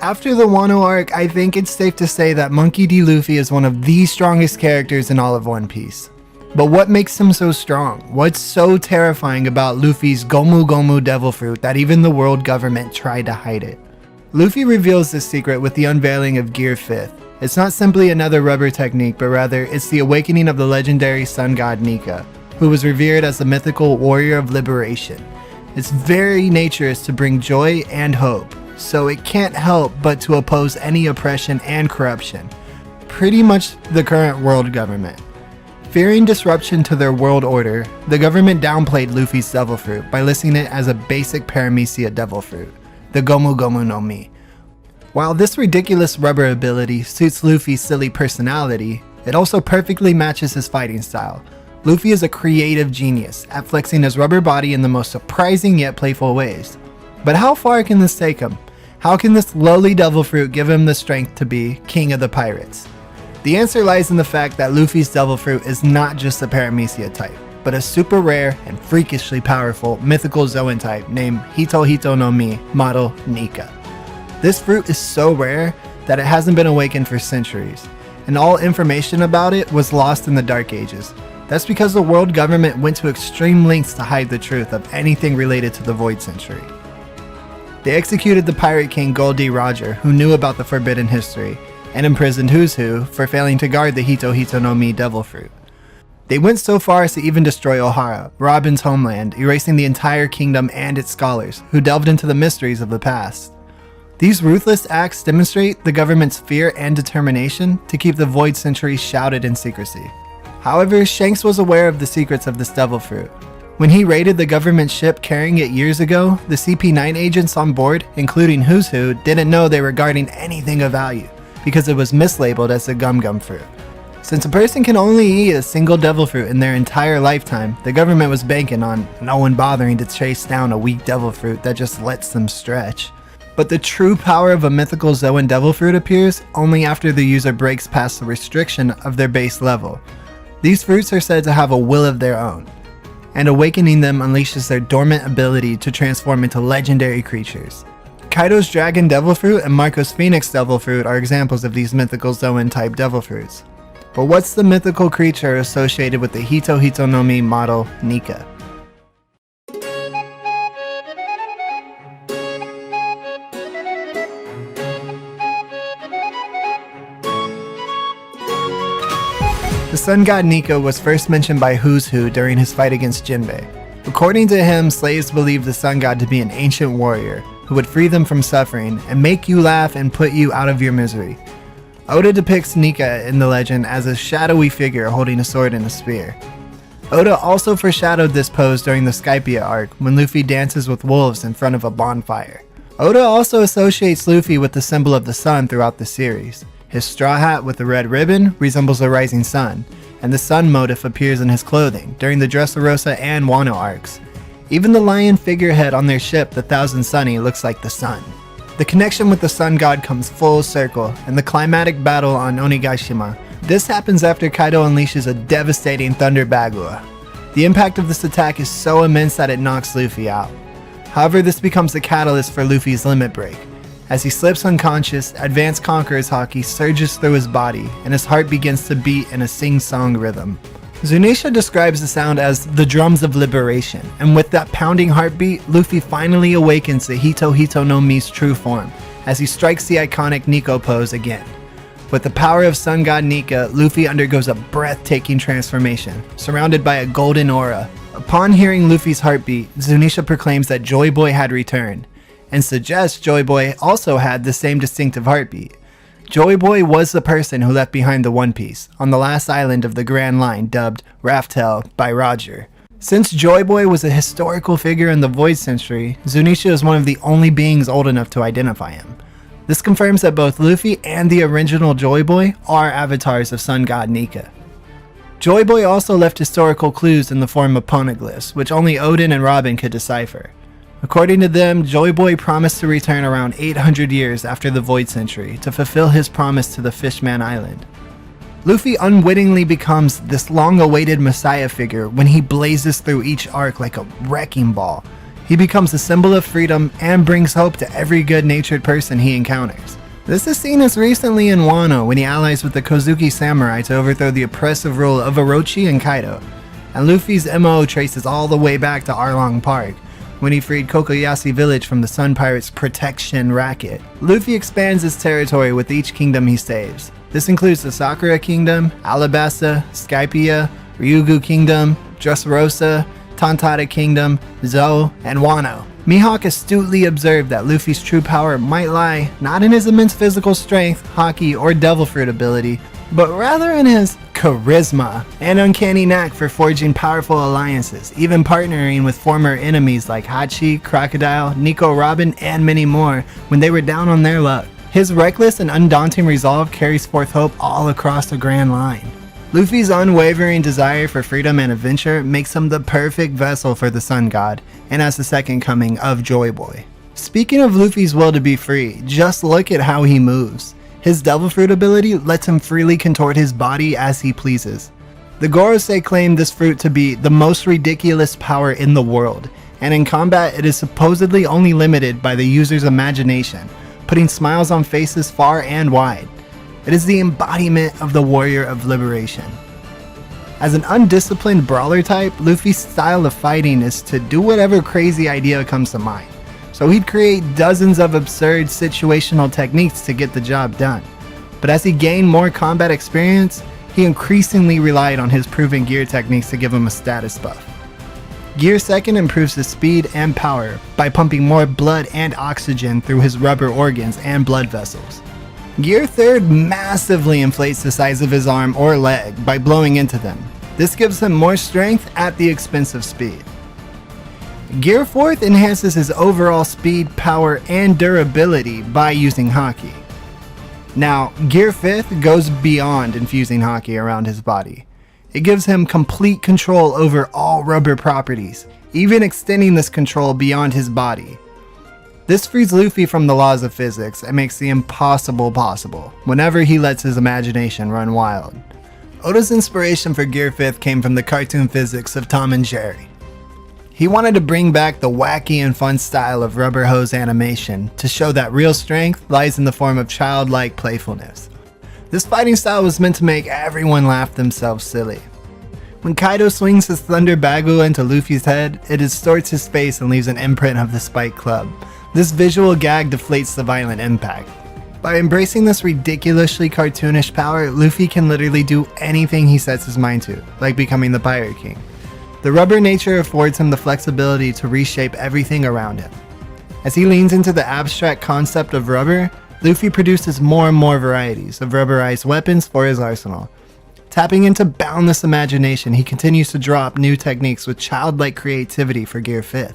After the Wano arc, I think it's safe to say that Monkey D. Luffy is one of the strongest characters in all of One Piece. But what makes him so strong? What's so terrifying about Luffy's Gomu Gomu Devil Fruit that even the world government tried to hide it? Luffy reveals this secret with the unveiling of Gear 5th. It's not simply another rubber technique, but rather it's the awakening of the legendary Sun God Nika, who was revered as the mythical warrior of liberation. Its very nature is to bring joy and hope, so it can't help but to oppose any oppression and corruption, pretty much the current world government. Fearing disruption to their world order, the government downplayed Luffy's devil fruit by listing it as a basic paramecia devil fruit, the Gomu Gomu no Mi. While this ridiculous rubber ability suits Luffy's silly personality, it also perfectly matches his fighting style. Luffy is a creative genius at flexing his rubber body in the most surprising yet playful ways. But how far can this take him? How can this lowly devil fruit give him the strength to be king of the pirates? The answer lies in the fact that Luffy's devil fruit is not just a paramecia type, but a super rare and freakishly powerful mythical Zoan type named Hito Hito no Mi model Nika. This fruit is so rare that it hasn't been awakened for centuries, and all information about it was lost in the Dark Ages. That's because the world government went to extreme lengths to hide the truth of anything related to the Void Century. They executed the Pirate King Gold D. Roger, who knew about the forbidden history, and imprisoned Who's Who for failing to guard the Hito Hito no Mi devil fruit. They went so far as to even destroy Ohara, Robin's homeland, erasing the entire kingdom and its scholars, who delved into the mysteries of the past. These ruthless acts demonstrate the government's fear and determination to keep the Void Century shrouded in secrecy. However, Shanks was aware of the secrets of this devil fruit. When he raided the government ship carrying it years ago, the CP9 agents on board, including Who's Who, didn't know they were guarding anything of value, because it was mislabeled as a gum gum fruit. Since a person can only eat a single devil fruit in their entire lifetime, the government was banking on no one bothering to chase down a weak devil fruit that just lets them stretch. But the true power of a mythical Zoan devil fruit appears only after the user breaks past the restriction of their base level. These fruits are said to have a will of their own, and awakening them unleashes their dormant ability to transform into legendary creatures. Kaido's Dragon Devil Fruit and Marco's Phoenix Devil Fruit are examples of these mythical Zoan type devil fruits. But what's the mythical creature associated with the Hito Hito no Mi model Nika? The Sun God Nika was first mentioned by Who's Who during his fight against Jinbei. According to him, slaves believed the Sun God to be an ancient warrior who would free them from suffering and make you laugh and put you out of your misery. Oda depicts Nika in the legend as a shadowy figure holding a sword and a spear. Oda also foreshadowed this pose during the Skypia arc when Luffy dances with wolves in front of a bonfire. Oda also associates Luffy with the symbol of the sun throughout the series. His straw hat with the red ribbon resembles a rising sun, and the sun motif appears in his clothing during the Dressrosa and Wano arcs. Even the lion figurehead on their ship, the Thousand Sunny, looks like the sun. The connection with the sun god comes full circle in the climatic battle on Onigashima. This happens after Kaido unleashes a devastating Thunder Bagua. The impact of this attack is so immense that it knocks Luffy out. However, this becomes the catalyst for Luffy's limit break. As he slips unconscious, Advanced Conqueror's Haki surges through his body, and his heart begins to beat in a sing-song rhythm. Zunisha describes the sound as the drums of liberation, and with that pounding heartbeat, Luffy finally awakens to Hito Hito no Mi's true form, as he strikes the iconic Nico pose again. With the power of Sun God Nika, Luffy undergoes a breathtaking transformation, surrounded by a golden aura. Upon hearing Luffy's heartbeat, Zunisha proclaims that Joy Boy had returned, and suggests Joy Boy also had the same distinctive heartbeat. Joy Boy was the person who left behind the One Piece on the last island of the Grand Line, dubbed Raftel by Roger. Since Joy Boy was a historical figure in the Void Century, Zunisha is one of the only beings old enough to identify him. This confirms that both Luffy and the original Joy Boy are avatars of Sun God Nika. Joy Boy also left historical clues in the form of poneglyphs, which only Odin and Robin could decipher. According to them, Joy Boy promised to return around 800 years after the Void Century to fulfill his promise to the Fishman Island. Luffy unwittingly becomes this long-awaited messiah figure when he blazes through each arc like a wrecking ball. He becomes a symbol of freedom and brings hope to every good-natured person he encounters. This is seen as recently in Wano when he allies with the Kozuki samurai to overthrow the oppressive rule of Orochi and Kaido. And Luffy's MO traces all the way back to Arlong Park, when he freed Kokoyashi village from the Sun Pirates' protection racket. Luffy expands his territory with each kingdom he saves. This includes the Sakura Kingdom, Alabasta, Skypiea, Ryugu Kingdom, Dressrosa, Tontada Kingdom, Zou, and Wano. Mihawk astutely observed that Luffy's true power might lie not in his immense physical strength, haki, or devil fruit ability, but rather in his charisma and uncanny knack for forging powerful alliances, even partnering with former enemies like Hachi, Crocodile, Nico Robin, and many more when they were down on their luck. His reckless and undaunting resolve carries forth hope all across the Grand Line. Luffy's unwavering desire for freedom and adventure makes him the perfect vessel for the Sun God, and as the second coming of Joy Boy. Speaking of Luffy's will to be free, just look at how he moves. His Devil Fruit ability lets him freely contort his body as he pleases. The Gorosei claim this fruit to be the most ridiculous power in the world, and in combat it is supposedly only limited by the user's imagination, putting smiles on faces far and wide. It is the embodiment of the warrior of liberation. As an undisciplined brawler type, Luffy's style of fighting is to do whatever crazy idea comes to mind. So he'd create dozens of absurd situational techniques to get the job done. But as he gained more combat experience, he increasingly relied on his proven gear techniques to give him a status buff. Gear Second improves his speed and power by pumping more blood and oxygen through his rubber organs and blood vessels. Gear Third massively inflates the size of his arm or leg by blowing into them. This gives him more strength at the expense of speed. Gear Fourth enhances his overall speed, power, and durability by using haki. Now, Gear Fifth goes beyond infusing haki around his body. It gives him complete control over all rubber properties, even extending this control beyond his body. This frees Luffy from the laws of physics and makes the impossible possible whenever he lets his imagination run wild. Oda's inspiration for Gear 5th came from the cartoon physics of Tom and Jerry. He wanted to bring back the wacky and fun style of rubber hose animation to show that real strength lies in the form of childlike playfulness. This fighting style was meant to make everyone laugh themselves silly. When Kaido swings his Thunder Bagu into Luffy's head, it distorts his face and leaves an imprint of the Spike Club. This visual gag deflates the violent impact. By embracing this ridiculously cartoonish power, Luffy can literally do anything he sets his mind to, like becoming the Pirate King. The rubber nature affords him the flexibility to reshape everything around him. As he leans into the abstract concept of rubber, Luffy produces more and more varieties of rubberized weapons for his arsenal. Tapping into boundless imagination, he continues to draw up new techniques with childlike creativity for Gear 5th.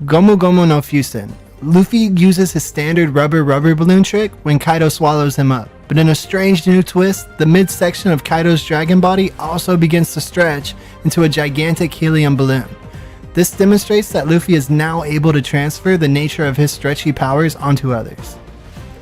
Gomu Gomu no Fusen. Luffy uses his standard rubber balloon trick when Kaido swallows him up, but in a strange new twist, the midsection of Kaido's dragon body also begins to stretch into a gigantic helium balloon. This demonstrates that Luffy is now able to transfer the nature of his stretchy powers onto others.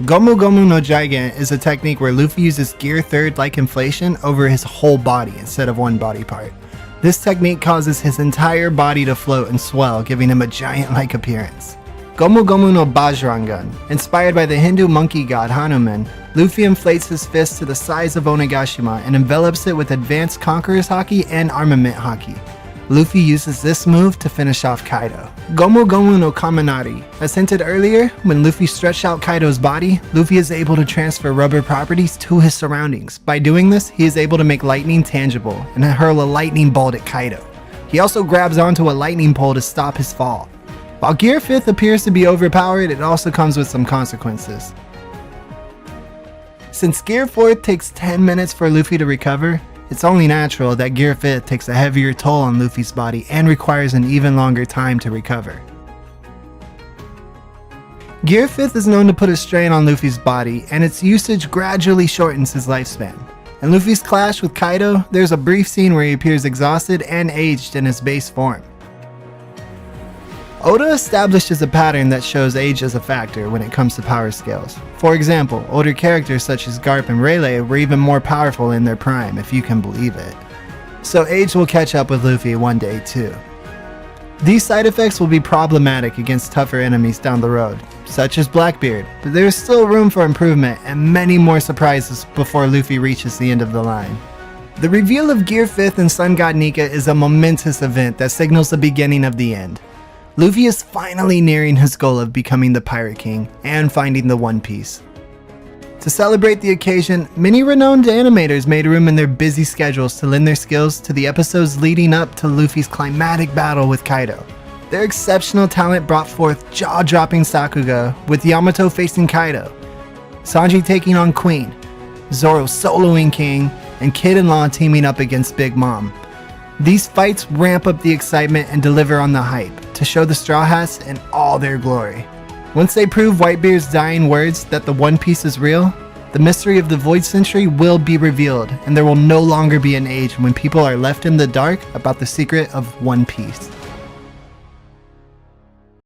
Gomu Gomu no Jigen is a technique where Luffy uses Gear 3rd like inflation over his whole body instead of one body part. This technique causes his entire body to float and swell, giving him a giant-like appearance. Gomu Gomu no Bajrangan. Inspired by the Hindu monkey god Hanuman, Luffy inflates his fist to the size of Onigashima and envelops it with advanced Conqueror's Haki and Armament Haki. Luffy uses this move to finish off Kaido. Gomu Gomu no Kaminari. As hinted earlier, when Luffy stretched out Kaido's body, Luffy is able to transfer rubber properties to his surroundings. By doing this, he is able to make lightning tangible and hurl a lightning bolt at Kaido. He also grabs onto a lightning pole to stop his fall. While Gear 5th appears to be overpowered, it also comes with some consequences. Since Gear 4th takes 10 minutes for Luffy to recover, it's only natural that Gear 5th takes a heavier toll on Luffy's body and requires an even longer time to recover. Gear 5th is known to put a strain on Luffy's body, and its usage gradually shortens his lifespan. In Luffy's clash with Kaido, there's a brief scene where he appears exhausted and aged in his base form. Oda establishes a pattern that shows age as a factor when it comes to power scales. For example, older characters such as Garp and Rayleigh were even more powerful in their prime, if you can believe it. So age will catch up with Luffy one day too. These side effects will be problematic against tougher enemies down the road, such as Blackbeard, but there is still room for improvement and many more surprises before Luffy reaches the end of the line. The reveal of Gear 5th and Sun God Nika is a momentous event that signals the beginning of the end. Luffy is finally nearing his goal of becoming the Pirate King and finding the One Piece. To celebrate the occasion, many renowned animators made room in their busy schedules to lend their skills to the episodes leading up to Luffy's climatic battle with Kaido. Their exceptional talent brought forth jaw-dropping Sakuga, with Yamato facing Kaido, Sanji taking on Queen, Zoro soloing King, and Kid and Law teaming up against Big Mom. These fights ramp up the excitement and deliver on the hype, to show the Straw Hats in all their glory. Once they prove Whitebeard's dying words that the One Piece is real, the mystery of the Void Century will be revealed, and there will no longer be an age when people are left in the dark about the secret of One Piece.